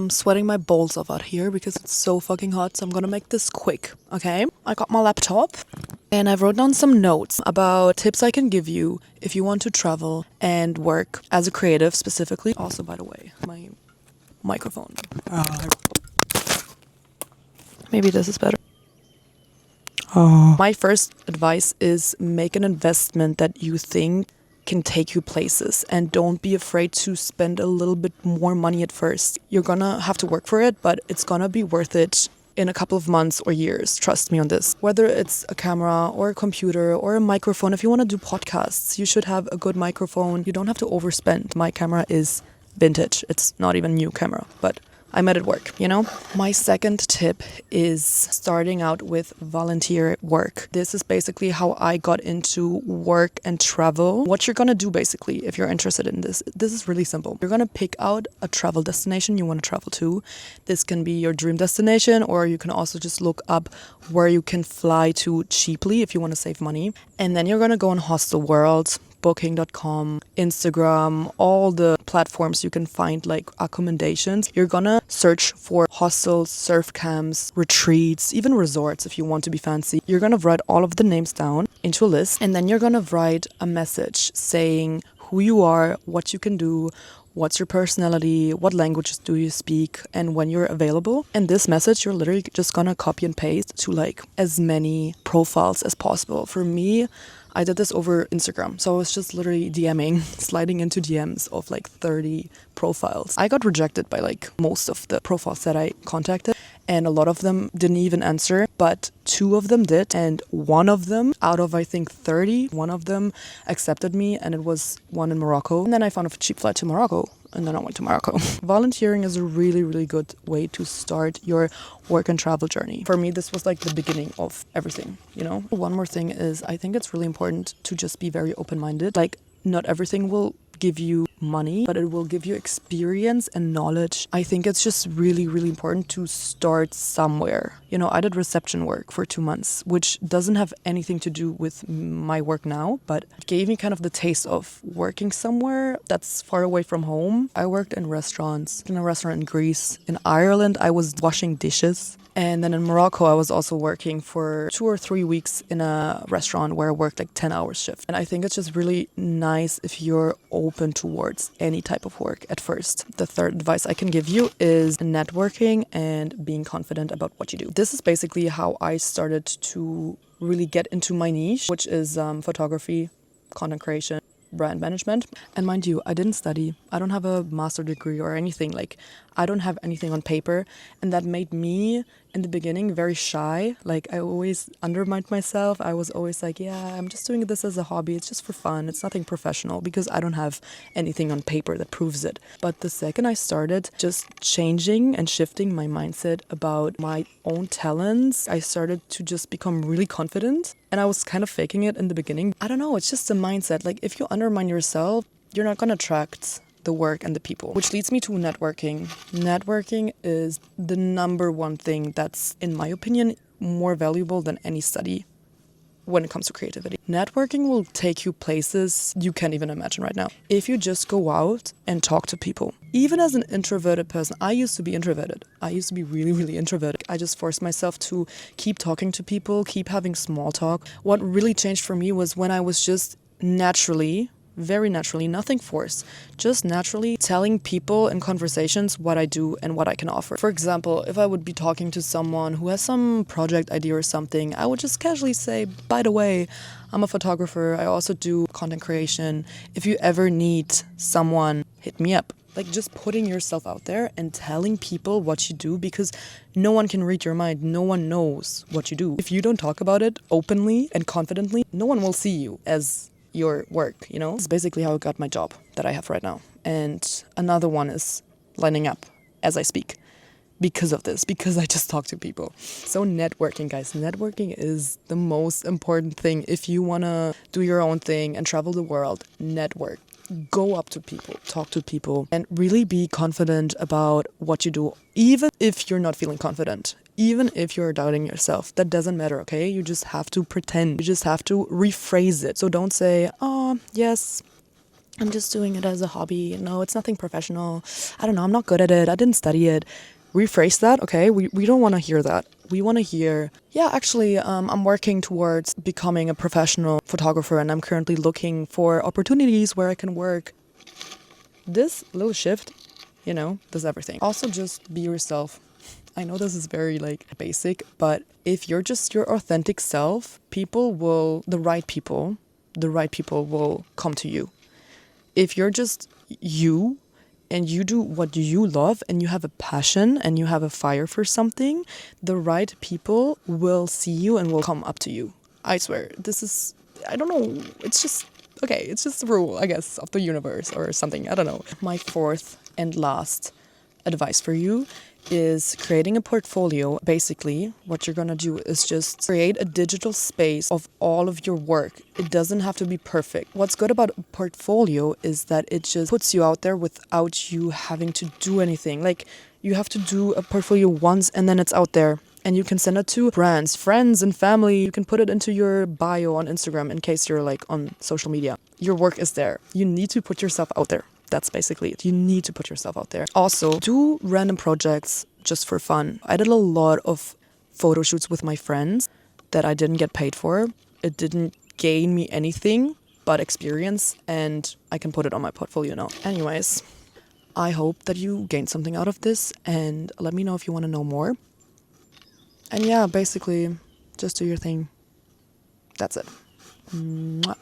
I'm sweating my balls off out here because it's so fucking hot, so I'm gonna make this quick, okay? I got my laptop and I wrote down some notes about tips I can give you if you want to travel and work as a creative specifically. Also, by the way, my microphone. Maybe this is better. My first advice is make an investment that you think can take you places, and don't be afraid to spend a little bit more money at first. You're gonna have to work for it, but it's gonna be worth it in a couple of months or years. Trust me on this. Whether it's a camera or a computer or a microphone, if you want to do podcasts, you should have a good microphone. You don't have to overspend. My camera is vintage. It's not even new camera, but I made it work, you know? My second tip is starting out with volunteer work. This is basically how I got into work and travel. What you're gonna do basically, if you're interested in this is really simple. You're gonna pick out a travel destination you wanna travel to. This can be your dream destination, or you can also just look up where you can fly to cheaply if you wanna save money. And then you're gonna go on Hostel World, Booking.com, Instagram, all the platforms you can find like accommodations. You're gonna search for hostels, surf camps, retreats, even resorts if you want to be fancy. You're gonna write all of the names down into a list, and then you're gonna write a message saying who you are, what you can do, what's your personality, what languages do you speak, and when you're available. And this message, you're literally just gonna copy and paste to like as many profiles as possible. For me, I did this over Instagram. So I was just literally DMing, sliding into DMs of like 30 profiles. I got rejected by like most of the profiles that I contacted, and a lot of them didn't even answer, but 2 of them did. And one of them out of, I think 30, one of them accepted me, and it was one in Morocco. And then I found a cheap flight to Morocco, and then I went to Morocco. Volunteering is a really, really good way to start your work and travel journey. For me, this was like the beginning of everything, you know? One more thing is I think it's really important to just be very open-minded. Like, not everything will give you money, but it will give you experience and knowledge. I think it's just really, really important to start somewhere. You know, I did reception work for 2 months, which doesn't have anything to do with my work now, but it gave me kind of the taste of working somewhere that's far away from home. I worked in restaurants, in a restaurant in Greece. In Ireland, I was washing dishes. And then in Morocco, I was also working for 2 or 3 weeks in a restaurant where I worked like 10-hour shift. And I think it's just really nice if you're open towards any type of work at first. The third advice I can give you is networking and being confident about what you do. This is basically how I started to really get into my niche, which is photography, content creation, brand management. And mind you, I didn't study. I don't have a master degree or anything. Like, I don't have anything on paper. And that made me, in the beginning, very shy. Like, I always undermined myself. I was always like, yeah, I'm just doing this as a hobby. It's just for fun. It's nothing professional, because I don't have anything on paper that proves it. But the second I started just changing and shifting my mindset about my own talents, I started to just become really confident. And I was kind of faking it in the beginning. I don't know, it's just a mindset. Like, if you undermine yourself, you're not gonna attract the work and the people. Which leads me to networking. Networking is the number one thing that's, in my opinion, more valuable than any study when it comes to creativity. Networking will take you places you can't even imagine right now. If you just go out and talk to people. Even as an introverted person, I used to be introverted. I used to be really, really introverted. I just forced myself to keep talking to people, keep having small talk. What really changed for me was when I was just naturally, very naturally, nothing forced, just naturally telling people in conversations what I do and what I can offer. For example, if I would be talking to someone who has some project idea or something, I would just casually say, by the way, I'm a photographer. I also do content creation. If you ever need someone, hit me up. Like, just putting yourself out there and telling people what you do, because no one can read your mind. No one knows what you do. If you don't talk about it openly and confidently, no one will see you as your work, you know? It's basically how I got my job that I have right now. And another one is lining up as I speak because of this, because I just talk to people. So networking, guys, networking is the most important thing. If you want to do your own thing and travel the world, network. Go up to people, talk to people, and really be confident about what you do, even if you're not feeling confident. Even if you're doubting yourself, that doesn't matter, okay? You just have to pretend. You just have to rephrase it. So don't say, oh, yes, I'm just doing it as a hobby. No, it's nothing professional. I don't know. I'm not good at it. I didn't study it. Rephrase that, okay? We don't want to hear that. We want to hear, yeah, actually, I'm working towards becoming a professional photographer and I'm currently looking for opportunities where I can work. This little shift, does everything. Also, just be yourself. I know this is very basic, but if you're just your authentic self, the right people will come to you. If you're just you and you do what you love and you have a passion and you have a fire for something, the right people will see you and will come up to you. I swear, I don't know, it's just the rule, I guess, of the universe or something. I don't know. My fourth and last advice for you is creating a portfolio. Basically, what you're gonna do is just create a digital space of all of your work. It doesn't have to be perfect. What's good about a portfolio is that it just puts you out there without you having to do anything. Like, you have to do a portfolio once and then it's out there. And you can send it to brands, friends, and family. You can put it into your bio on Instagram in case you're on social media. Your work is there. You need to put yourself out there. That's basically it. You need to put yourself out there. Also, do random projects just for fun. I did a lot of photo shoots with my friends that I didn't get paid for. It didn't gain me anything but experience, and I can put it on my portfolio now. Anyways, I hope that you gained something out of this, and let me know if you want to know more. And yeah, basically, just do your thing. That's it. Mwah.